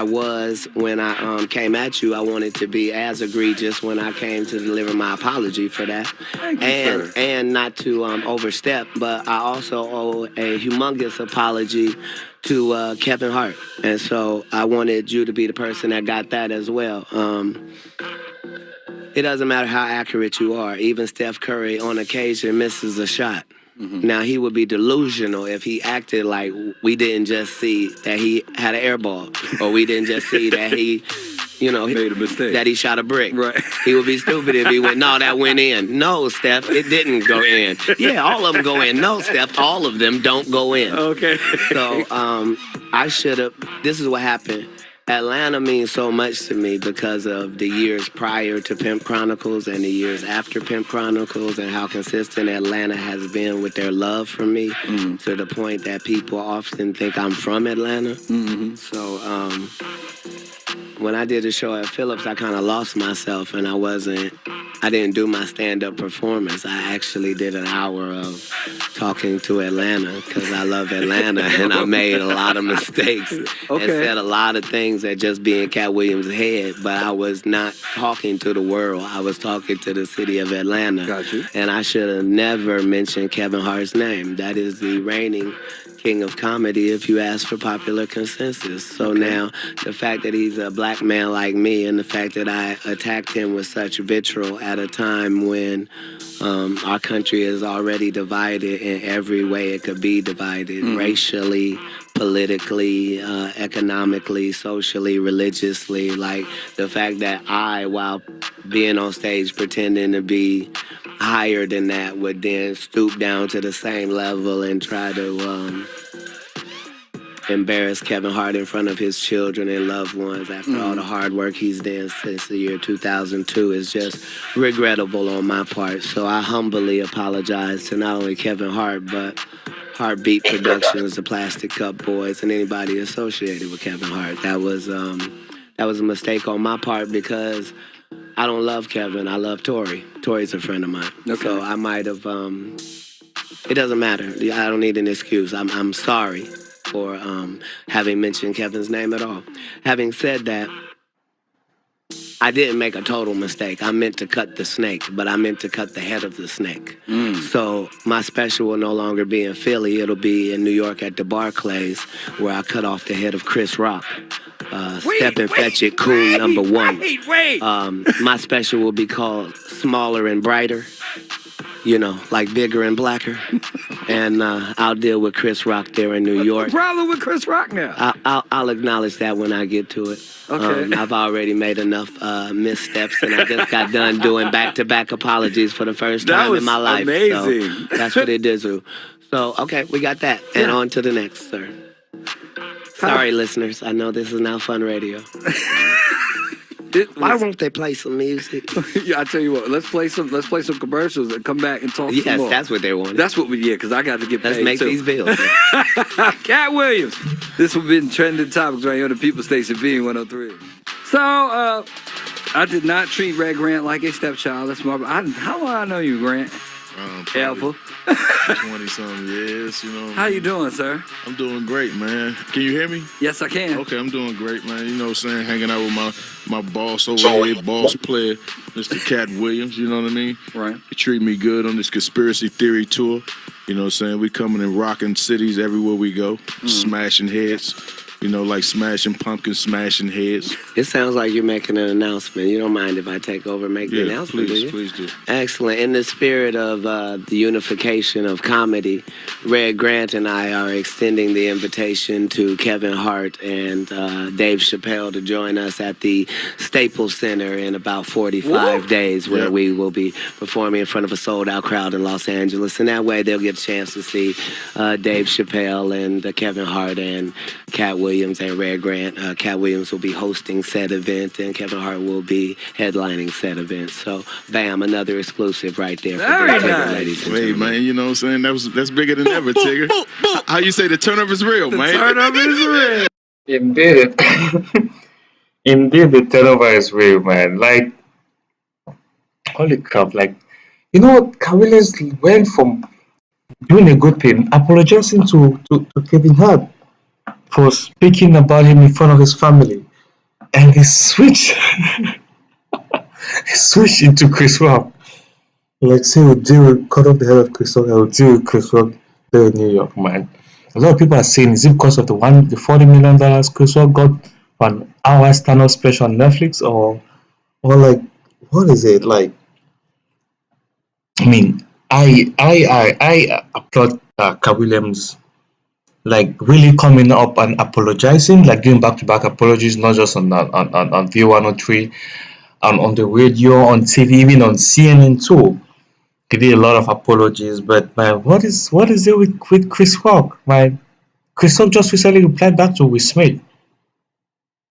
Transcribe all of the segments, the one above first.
was when I came at you, I wanted to be as egregious when I came to deliver my apology for that, Thank you, and sir. not to overstep. But I also owe a humongous apology to Kevin Hart, and so I wanted you to be the person that got that as well. It doesn't matter how accurate you are. Even Steph Curry on occasion misses a shot. Now, he would be delusional if he acted like we didn't just see that he had an air ball, or we didn't just see that he, Made a mistake. that he shot a brick. Right. He would be stupid if he went, no, that went in. No, Steph, it didn't go in. Yeah, all of them go in. No, Steph, all of them don't go in. Okay. So I should have, this is what happened. Atlanta means so much to me because of the years prior to Pimp Chronicles and the years after Pimp Chronicles, and how consistent Atlanta has been with their love for me, to the point that people often think I'm from Atlanta. So when I did the show at Phillips, I kind of lost myself, and I didn't do my stand-up performance. I actually did an hour of talking to Atlanta because I love Atlanta, and I made a lot of mistakes and said a lot of things that just be in Katt Williams' head, but I was not talking to the world. I was talking to the city of Atlanta. Got you. And I should have never mentioned Kevin Hart's name. That is the reigning king of comedy if you ask for popular consensus. So now the fact that he's a black man like me, and the fact that I attacked him with such vitriol at a time when our country is already divided in every way it could be divided, racially, politically, economically, socially, religiously. Like the fact that I, while being on stage pretending to be higher than that, would then stoop down to the same level and try to embarrass Kevin Hart in front of his children and loved ones after all the hard work he's done since the year 2002 is just regrettable on my part. So I humbly apologize to not only Kevin Hart, but Heartbeat Productions, the Plastic Cup Boys, and anybody associated with Kevin Hart. That was a mistake on my part because I don't love Kevin. I love Tori. Tori's a friend of mine. Okay. So I might have. It doesn't matter. I don't need an excuse. I'm sorry for having mentioned Kevin's name at all. Having said that, I didn't make a total mistake. I meant to cut the snake, but I meant to cut the head of the snake. So my special will no longer be in Philly. It'll be in New York at the Barclays, where I cut off the head of Chris Rock. Step and Fetch It, Coon #1. My special will be called Smaller and Brighter. Like bigger and blacker. And I'll deal with Chris Rock there in New York. What's the problem with Chris Rock now? I'll acknowledge that when I get to it. Okay. I've already made enough missteps, and I just got done doing back-to-back apologies for the first time in my life. Amazing. So that's what it did to. So, okay, we got that. And on to the next, sir. Sorry, listeners. I know this is now fun radio. Why won't they play some music? Yeah, I tell you what. Let's play some commercials and come back and talk some Yes, more. that's what they want. That's what because I got to get paid Let's make too. these bills. Katt Williams. This has been trending topics right here on the People Station B103. So, I did not treat Red Grant like a stepchild. That's my. How long I know you, Grant? Alpha. 20-something years, How you doing, sir? I'm doing great, man. Can you hear me? Yes, I can. Okay, I'm doing great, man. You know what I'm saying? Hanging out with my boss over here, boss player, Mr. Katt Williams, you know what I mean? Right. He treated me good on this conspiracy theory tour. You know what I'm saying? We coming and rocking cities everywhere we go, smashing heads. Like smashing pumpkins, smashing heads. It sounds like you're making an announcement. You don't mind if I take over and make the announcement, do you? Please do. Excellent. In the spirit of the unification of comedy, Red Grant and I are extending the invitation to Kevin Hart and Dave Chappelle to join us at the Staples Center in about 45 days, where we will be performing in front of a sold-out crowd in Los Angeles. And that way they'll get a chance to see Dave Chappelle and Kevin Hart and Katt Williams and Red Grant. Katt Williams will be hosting said event, and Kevin Hart will be headlining said event. So, bam, another exclusive right there for Very Tigger, nice. ladies and Hey, gentlemen. man, you know what I'm saying? That's bigger than ever, Tigger. How you say the turn-up is real, man? Turn-up is real. Indeed, indeed, the turnover is real, man. Like, holy crap! Like, Katt Williams went from doing a good thing, apologizing to Kevin Hart for speaking about him in front of his family. and he switched he switched into Chris Rock. Like, say we'll deal with cut off the head of Chris Rock, I will deal with Chris Rock there in New York, man. A lot of people are saying, is it because of the $40 million Chris Rock got for an hour stand-up special on Netflix, or like, what is it like? I mean, I applaud Katt Williams, like really coming up and apologizing, like doing back-to-back apologies, not just on V103, on the radio, on TV, even on CNN too. He did a lot of apologies, but man, what is it with Chris Rock? Man, Chris Rock just recently replied back to Will Smith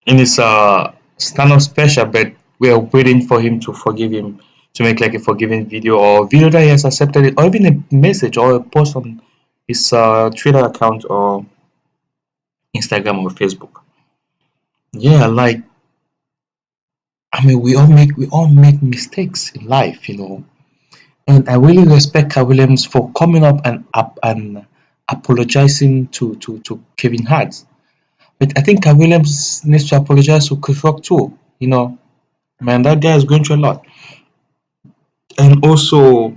in his stand-up special, but we are waiting for him to forgive him, to make like a forgiving video or video that he has accepted it, or even a message or a post on his Twitter account or Instagram or Facebook. Yeah, like, I mean, we all make mistakes in life, you know. And I really respect Katt Williams for coming up and apologizing to Kevin Hart. But I think Katt Williams needs to apologize to Chris Rock too. You know, man, that guy is going through a lot. And also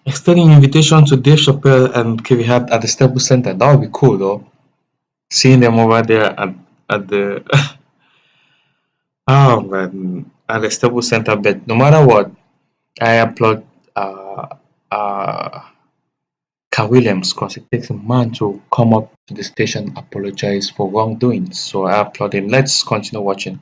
extending invitation to Dave Chappelle and Kevin Hart at the Staples Center. That would be cool though. Seeing them over there at the oh man, at the Staples Center. But no matter what, I applaud Katt Williams because it takes a man to come up to the station and apologize for wrongdoings. So I applaud him. Let's continue watching.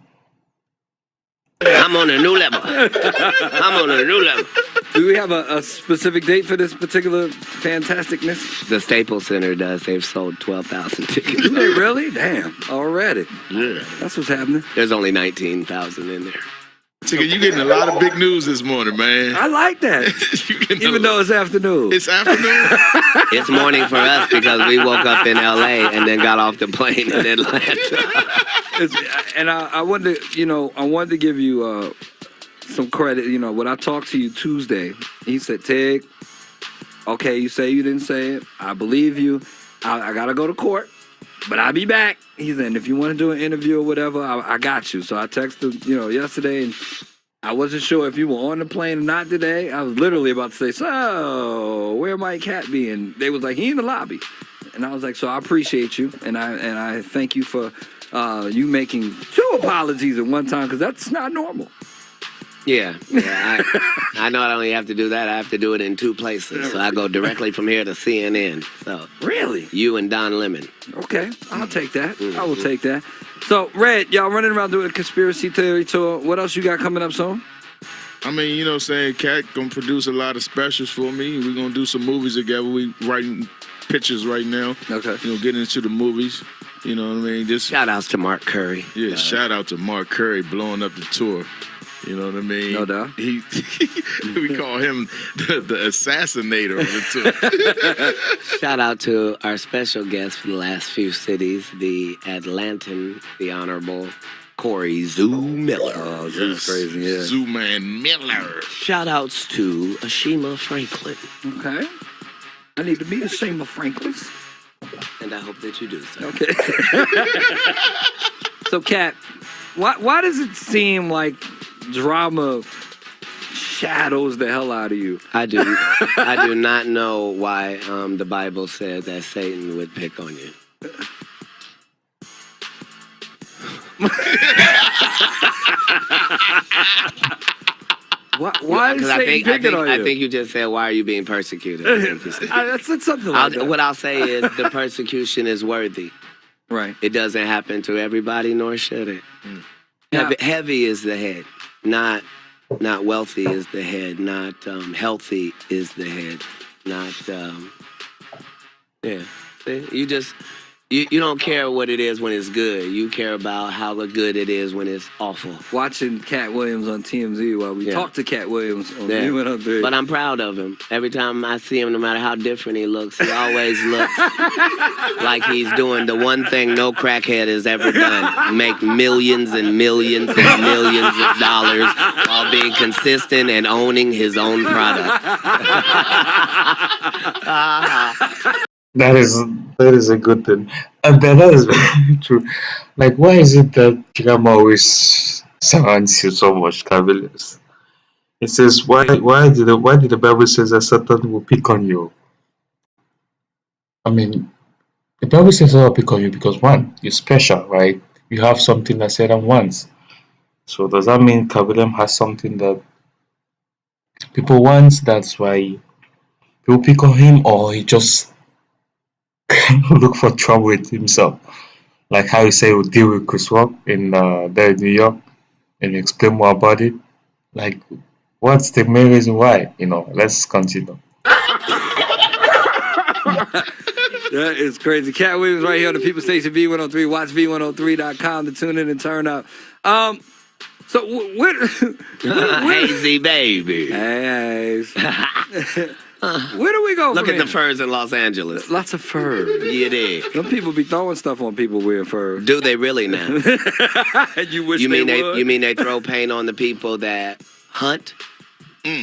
I'm on a new level. I'm on a new level. Do we have a specific date for this particular fantasticness? The Staples Center does. They've sold 12,000 tickets. Do they really? Damn, already. Yeah. That's what's happening. There's only 19,000 in there. Tigger, you getting a lot of big news this morning, man. I like that. Even though it's afternoon. It's afternoon. It's morning for us because we woke up in LA and then got off the plane in Atlanta. And I wanted to give you some credit. You know, when I talked to you Tuesday, he said, Tig, okay, you say you didn't say it. I believe you. I got to go to court, but I'll be back. He said, and if you want to do an interview or whatever, I got you. So I texted, yesterday, and I wasn't sure if you were on the plane or not today. I was literally about to say, so where might Katt be? And they was like, he in the lobby. And I was like, so I appreciate you, and I thank you for you making 2 apologies at one time, because that's not normal. Yeah. I know I don't even have to do that. I have to do it in 2 places. So I go directly from here to CNN. So really, you and Don Lemon. Okay, I'll take that. I will take that. So, Red, y'all running around doing a conspiracy theory tour. What else you got coming up soon? I mean, you know, saying Katt gonna produce a lot of specials for me. We're gonna do some movies together. We writing pictures right now. Okay. You know, getting into the movies. You know what I mean? Just shout outs to Mark Curry. Yeah, shout out to Mark Curry blowing up the tour. You know what I mean? No doubt. We call him the assassinator of the tour. Shout out to our special guest for the last few cities, the Atlantan, the Honorable Corey Zoo Miller. Oh, Zoo's crazy, yeah. Zoo Man Miller. Shout outs to Ashima Franklin. Okay. I need to meet Ashima Franklin. And I hope that you do so. Okay. So, Katt, why does it seem like drama shadows the hell out of you? I do not know why the Bible said that Satan would pick on you. Why is Satan picking on you? I think you just said, why are you being persecuted? That's something like that. What I'll say is the persecution is worthy. Right. It doesn't happen to everybody, nor should it. Heavy is the head. Not wealthy is the head. Not healthy is the head. Not See? You don't care what it is when it's good. You care about how good it is when it's awful. Watching Katt Williams on TMZ while we talk to Katt Williams on V103. But I'm proud of him. Every time I see him, no matter how different he looks, he always looks like he's doing the one thing no crackhead has ever done: make millions and millions and millions of dollars while being consistent and owning his own product. That is a good thing. And that is very true. Like, why is it that drama always surrounds you so much, Cavilliers? It says, why did the Bible says that Satan will pick on you? I mean, the Bible says Satan will pick on you because one, you're special, right? You have something that Satan wants. So does that mean Kavilem has something that people want? That's why people pick on him, or he just look for trouble with himself? Like how you say we deal with Chris Rock in there in New York, and explain more about it. Like, what's the main reason why? Let's continue. That is crazy. Katt Williams right here on the People Station V103. Watch V103.com to tune in and turn up. So what? Hazy baby. Hey, where do we go? Look from at the here? furs in Los Angeles. Lots of furs. Yeah, they. Some people be throwing stuff on people wearing furs. Do they really now? You wish You mean they would? you mean they throw paint on the people that hunt,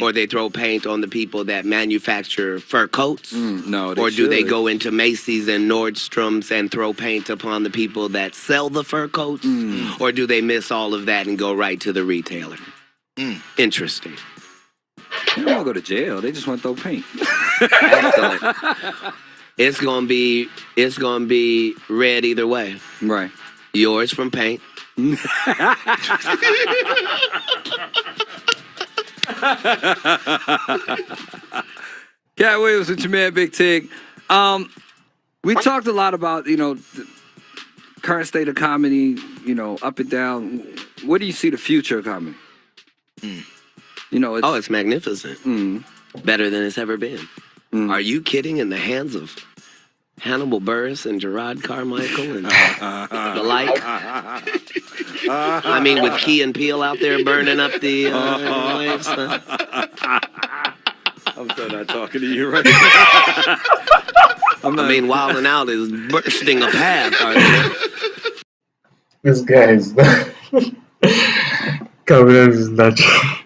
or they throw paint on the people that manufacture fur coats? No, they Or do they should. go into Macy's and Nordstrom's and throw paint upon the people that sell the fur coats? Or do they miss all of that and go right to the retailer? Interesting. They don't want to go to jail. They just want to throw paint. It's gonna be red either way. Right. Yours from paint. Katt Williams with your man Big Tig. We talked a lot about, the current state of comedy, up and down. Where do you see the future of comedy? It's magnificent. Better than it's ever been. Are you kidding? In the hands of Hannibal Buress and Gerard Carmichael and the like. I mean, with Key and Peele out there burning up the waves. I'm so not talking to you right now. I mean, Wild 'N Out is bursting a path. Are they? This guy is Cavilem is natural.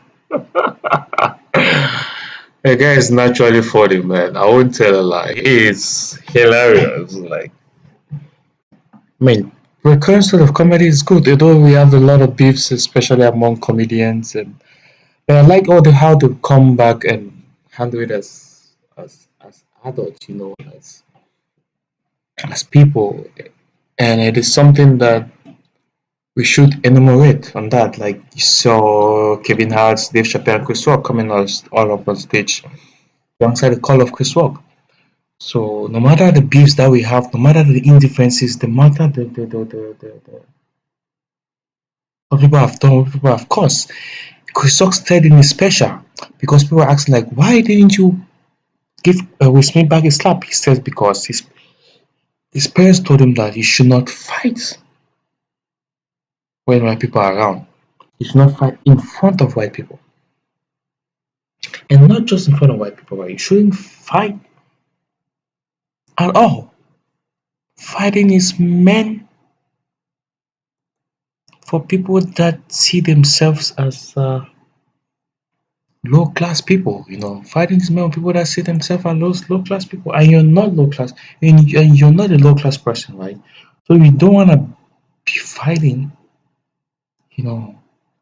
The guy is naturally funny, man. I won't tell a lie. He is hilarious. Like, I mean, the current sort of comedy is good. Although we have a lot of beefs, especially among comedians, but I like how they come back and handle it as adults, as people, and it is something that we should enumerate on that. Like you saw Kevin Harts, Dave Chappelle, and Chris Rock coming all up on stage alongside the call of Chris Rock. So no matter the beefs that we have, no matter the indifferences, no matter what people have done, what people have caused, Chris Rock stayed in his special because people were asking like, why didn't you give Will Smith back a slap? He says because his parents told him that he should not fight when white people are around. You should not fight in front of white people. And not just in front of white people, but you shouldn't fight at all. Fighting is meant for people that see themselves as low class people. Fighting is meant for people that see themselves as low class people. And you're not low class, and you're not a low class person, right? So you don't want to be fighting.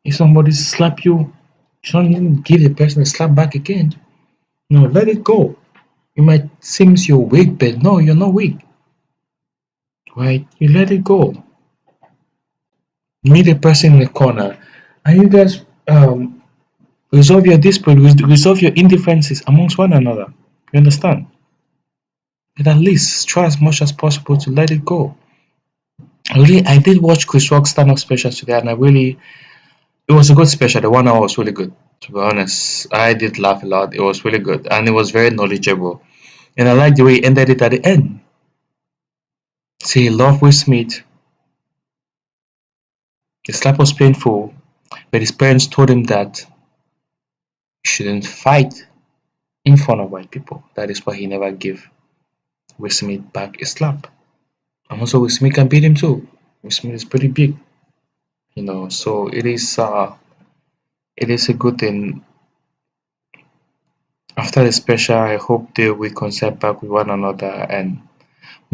If somebody slap you, you don't even give the person a slap back again. Let it go. It might seem you're weak, but no, you're not weak. Right? You let it go. Meet a person in the corner, and you guys resolve your dispute, resolve your indifferences amongst one another. You understand? But at least try as much as possible to let it go. I did watch Chris Rock's stand-up special today, and it was a good special. The 1 hour was really good. To be honest, I did laugh a lot. It was really good, and it was very knowledgeable. And I like the way he ended it at the end. Say he loved Will Smith. The slap was painful, but his parents told him that he shouldn't fight in front of white people. That is why he never gave Will Smith back a slap. And also Will Smith can beat him too. Will Smith is pretty big. So it is a good thing. After the special, I hope they will concert back with one another and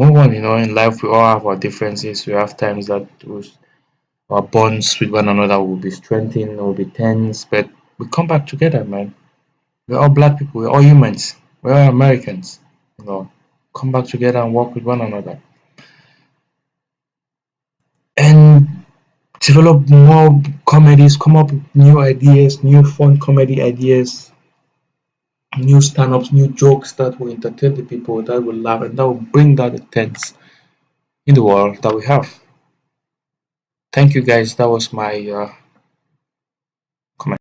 move on. In life, we all have our differences. We have times that our bonds with one another will be strengthened, will be tense, but we come back together, man. We're all black people. We're all humans. We're all Americans. Come back together and work with one another and develop more comedies. Come up with new ideas, new fun comedy ideas, new stand-ups, new jokes that will entertain the people, that will laugh, and that will bring down the tense in the world that we have. Thank you, guys. That was my comment.